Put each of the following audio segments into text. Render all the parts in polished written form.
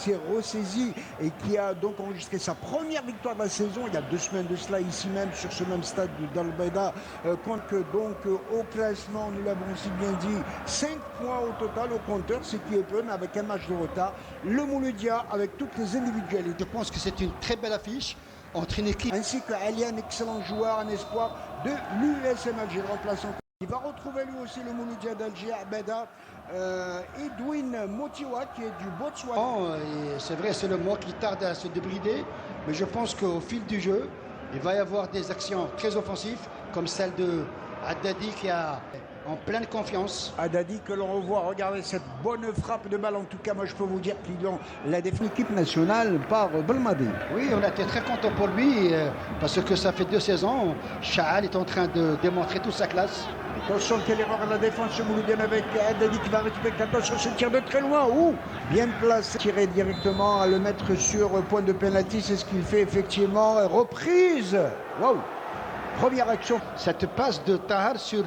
s'est ressaisi et qui a donc enregistré sa première victoire de la saison il y a 2 semaines de cela, ici même, sur ce même stade d'Al Bayda, compte donc au classement, nous l'avons aussi bien dit, 5 points au total au compteur, ce qui est peu, mais avec un match de retard. Le Mouloudia avec toutes les individualités. Je pense que c'est une très belle affiche entre une équipe ainsi que Alian, excellent joueur, un espoir de l'USM Alger, le remplaçant. Il va retrouver lui aussi le Mouloudia d'Alger, Abeda, Edwin Motiwa qui est du Botswana. C'est vrai, c'est le mot qui tarde à se débrider, mais je pense qu'au fil du jeu, il va y avoir des actions très offensives, comme celle de Haddadi qui a en pleine confiance. Haddadi que l'on revoit, regardez cette bonne frappe de balle. En tout cas, moi je peux vous dire qu'ils ont la définitive équipe nationale par Belmadi. Oui, on a été très content pour lui parce que ça fait 2 saisons. Chaal est en train de démontrer toute sa classe. Attention, quelle erreur à la défense mouloudienne avec Haddadi qui va récupérer. Attention, ce tir de très loin. Ouh, bien placé. Tirer directement à le mettre sur point de pénalty, c'est ce qu'il fait effectivement. Reprise. Wow. Première action. Cette passe de Tahar sur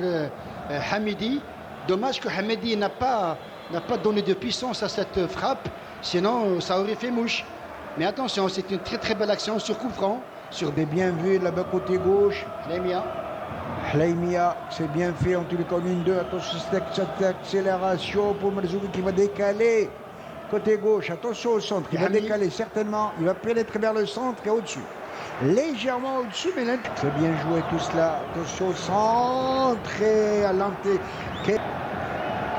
Hamidi. Dommage que Hamidi n'a pas donné de puissance à cette frappe. Sinon, ça aurait fait mouche. Mais attention, c'est une très très belle action sur coup franc. Sur des bien vus là-bas côté gauche. Hleimia, c'est bien fait. En tout cas, 1-2. Attention, cette accélération pour Merzougi qui va décaler. Côté gauche, attention au centre. Il va décaler certainement. Il va pénétrer vers le centre et au-dessus. Légèrement au-dessus, mais là, c'est bien joué tout cela. Attention au centre et à l'entrée.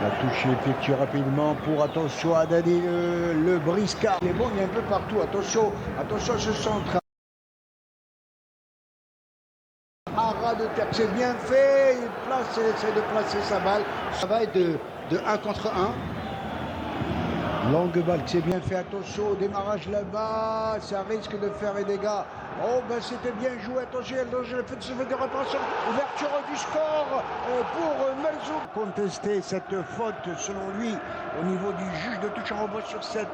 La touche est effectuée rapidement pour, attention, Haddadi, le briscard. Il est bon, il est un peu partout. Attention à ce centre. Ras de terre, c'est bien fait. Il essaie de placer sa balle. Travail de 1 contre 1. Longue balle, c'est bien fait. Attention au démarrage là-bas. Ça risque de faire des dégâts. Oh, ben c'était bien joué. Attention, le fait de se faire des réparations. Ouverture du score pour Melzouk. Contester cette faute, selon lui, au niveau du juge de touche en rebond sur 7.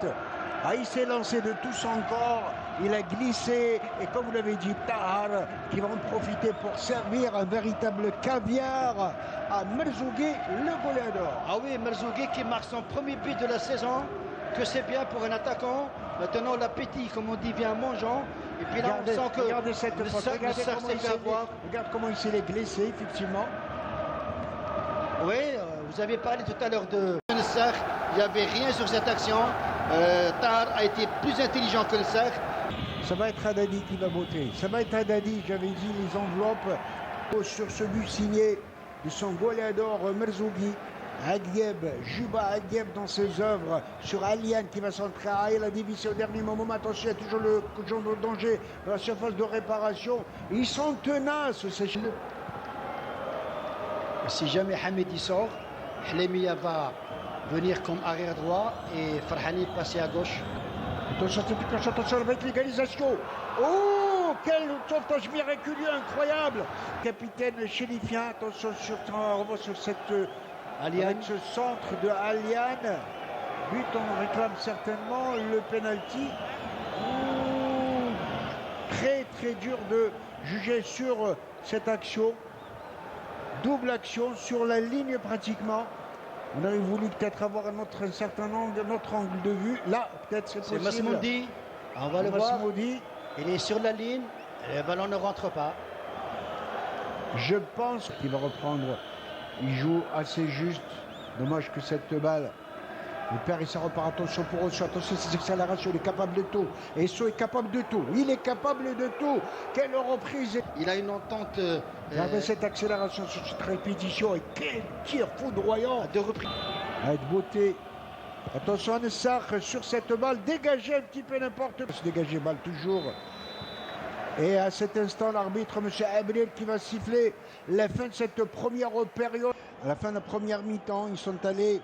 Ah, il s'est lancé de tout son corps. Il a glissé. Et comme vous l'avez dit, Tahar qui va en profiter pour servir un véritable caviar à Merzougi, le goléador. Ah oui, Merzougi qui marque son premier but de la saison. Que c'est bien pour un attaquant. Maintenant, l'appétit, comme on dit, vient en mangeant. Et puis là, on sent que regardez cette faute. Regarde comment il s'est glissé, effectivement. Oui, vous avez parlé tout à l'heure de Nasser. Il n'y avait rien sur cette action. Tahar a été plus intelligent que le Nasser. Ça va être Haddadi qui va voter. Ça va être Haddadi, j'avais dit, les enveloppes sur ce but signé de son goléador Merzougi. Agueb, Juba Agueb dans ses œuvres sur Alian qui va s'entrer. Il a dévissé au dernier moment. Attention, il y a toujours le genre de danger dans la surface de réparation. Ils sont tenaces, ces chiens. Si jamais Hamidi sort, Hleimia va venir comme arrière droit et Farhani passer à gauche. Attention avec l'égalisation. Oh, quel sauvetage miraculeux, incroyable. Capitaine chérifien, attention sur cette... Avec ce centre de Alian, but on réclame certainement le penalty. Très très dur de juger sur cette action. Double action sur la ligne pratiquement. On aurait voulu peut-être avoir un certain angle, notre angle de vue. Là, peut-être c'est possible. C'est Masmoudi. On va le voir. Il est sur la ligne. Le ballon ne rentre pas. Je pense qu'il va reprendre. Il joue assez juste. Dommage que cette balle. Le père, il s'en repart. Attention pour Osso. Attention, ces accélérations. Il est capable de tout. Et Osso est capable de tout. Il est capable de tout. Quelle reprise. Il a une entente. Regardez cette accélération sur cette répétition. Et quel tir foudroyant. De reprise. Avec beauté. Attention à Nessar sur cette balle. Dégagez un petit peu n'importe quoi. Dégagez balle toujours. Et à cet instant, l'arbitre, M. Abril, qui va siffler la fin de cette première période. À la fin de la première mi-temps, ils sont allés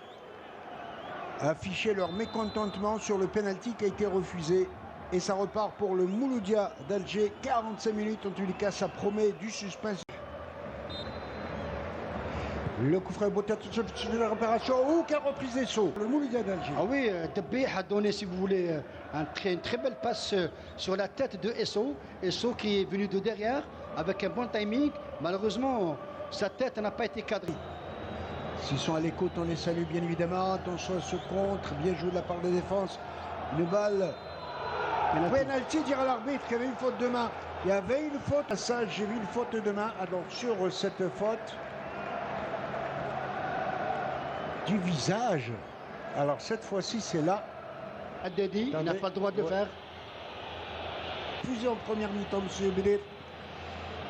afficher leur mécontentement sur le pénalty qui a été refusé. Et ça repart pour le Mouloudia d'Alger. 45 minutes, en tous les cas, ça promet du suspense. Le coup franc beauté de la réparation. Oh, quelle reprise des sauts. Le Mouloudia d'Alger. Ah oui, Debé a donné, si vous voulez, une très belle passe sur la tête de Esso. Esso qui est venu de derrière avec un bon timing. Malheureusement, sa tête n'a pas été cadrée. S'ils sont à l'écoute, on les salue bien évidemment. Attention à ce contre. Bien joué de la part de défense Une balle. Penalty, dira l'arbitre qu'il y avait une faute de main. Il y avait une faute. Ça, j'ai vu une faute de main. Alors, sur cette faute du visage. Alors, cette fois-ci, c'est là. Haddadi, il n'a pas le droit de le faire. Fusé en première mi-temps, M. Bédé.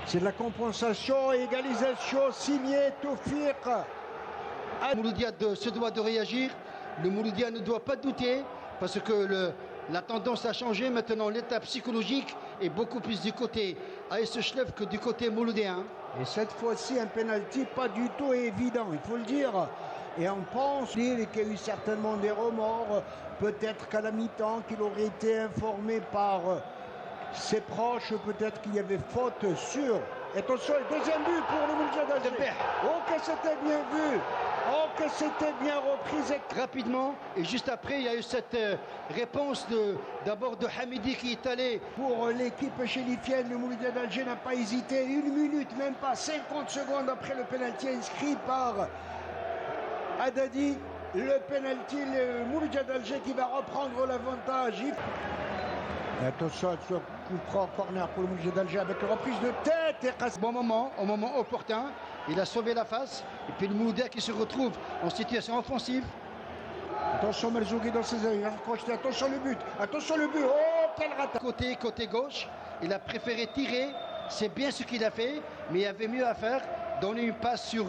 C'est de la compensation, égalisation, signé Toufik. Le Mouloudia se doit de réagir. Le Mouloudia ne doit pas douter parce que la tendance a changé. Maintenant, l'état psychologique est beaucoup plus du côté AS Chlef que du côté mouloudien. Et cette fois-ci, un penalty pas du tout évident, il faut le dire. Et on pense qu'il y a eu certainement des remords. Peut-être qu'à la mi-temps, qu'il aurait été informé par ses proches, peut-être qu'il y avait faute sur. Attention, le deuxième but pour le Mouloudia d'Alger. Oh que c'était bien vu. Oh que c'était bien repris. Rapidement, et juste après, il y a eu cette réponse d'abord de Hamidi qui est allé. Pour l'équipe chélifienne, le Mouloudia d'Alger n'a pas hésité. 1 minute, même pas 50 secondes après le pénalty inscrit par Haddadi. Le pénalty, le Mouloudia d'Alger qui va reprendre l'avantage. Attention, coup franc, corner pour le Mouloudia d'Alger avec une reprise de tête. Et bon moment, au moment opportun, il a sauvé la face. Et puis le Mouloudia qui se retrouve en situation offensive. Attention Merzougui dans ses œils, attention le but, oh quel raté. Côté gauche, il a préféré tirer, c'est bien ce qu'il a fait, mais il y avait mieux à faire, donner une passe sur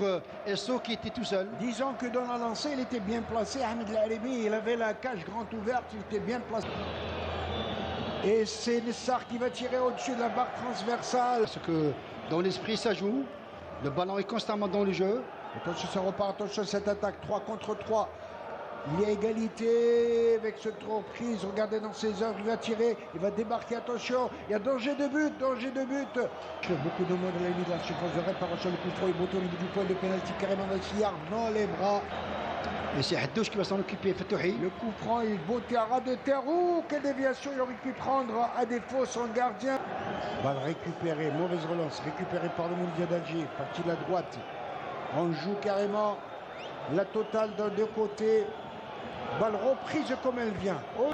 Esso qui était tout seul. Disons que dans la lancée, il était bien placé, Ahmed Laribi, il avait la cage grande ouverte, il était bien placé. Et c'est Nessar qui va tirer au-dessus de la barre transversale. Parce que dans l'esprit ça joue, le ballon est constamment dans le jeu. Attention, ça repart, attention cette attaque, 3 contre 3. Il y a égalité avec cette reprise. Regardez dans ses heures, il va tirer, il va débarquer, attention. Il y a danger de but. Beaucoup de monde à la limite de la surface de réparation. Le coup franc est beau au niveau du point de pénalty, carrément dans le sillard, dans les bras. Et c'est Haddouche qui va s'en occuper, Fatouhi. Le coup franc est beau à ras de terre. Ouh, quelle déviation il aurait pu prendre à défaut son gardien. Balle récupérée, mauvaise relance, récupérée par le Mouloudia d'Alger, parti de la droite. On joue carrément la totale d'un deux côtés. Balle reprise comme elle vient. Oh.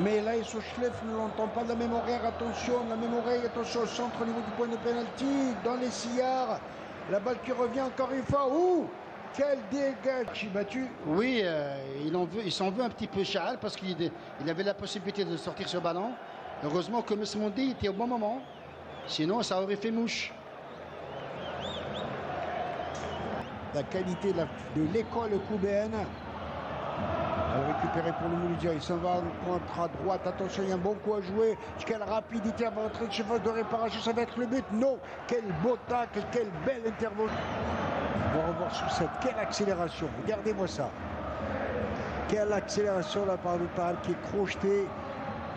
Mais là, Chlef ne l'entend pas de la même horaire. Attention, la même oreille. Attention au centre au niveau du point de pénalty. Dans les sillards. La balle qui revient encore une fois. Ouh, quel dégât battu. Oui, il s'en veut un petit peu Charles parce qu'il avait la possibilité de sortir ce ballon. Heureusement que M. Mondi était au bon moment. Sinon, ça aurait fait mouche. La qualité de l'école coubéenne. Elle récupérée pour le Mouloudia, il s'en va contre à droite, attention, il y a un bon coup à jouer. Quelle rapidité avant d'entrer de cheval de réparation, ça va être le but. Non, quel beau tacle, quelle belle intervention. On va revoir sur cette, quelle accélération, regardez-moi ça. Quelle accélération là par le Tal qui est crocheté.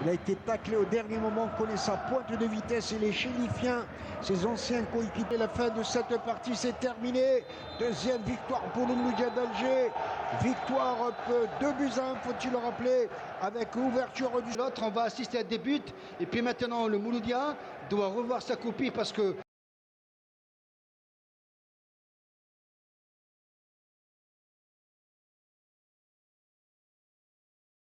Il a été taclé au dernier moment, connaît sa pointe de vitesse et les chélifiens, ses anciens coéquipiers. La fin de cette partie, c'est terminé. Deuxième victoire pour le Mouloudia d'Alger. Victoire 2-1, faut-il le rappeler, avec ouverture du... L'autre, on va assister à des buts. Et puis maintenant, le Mouloudia doit revoir sa copie parce que...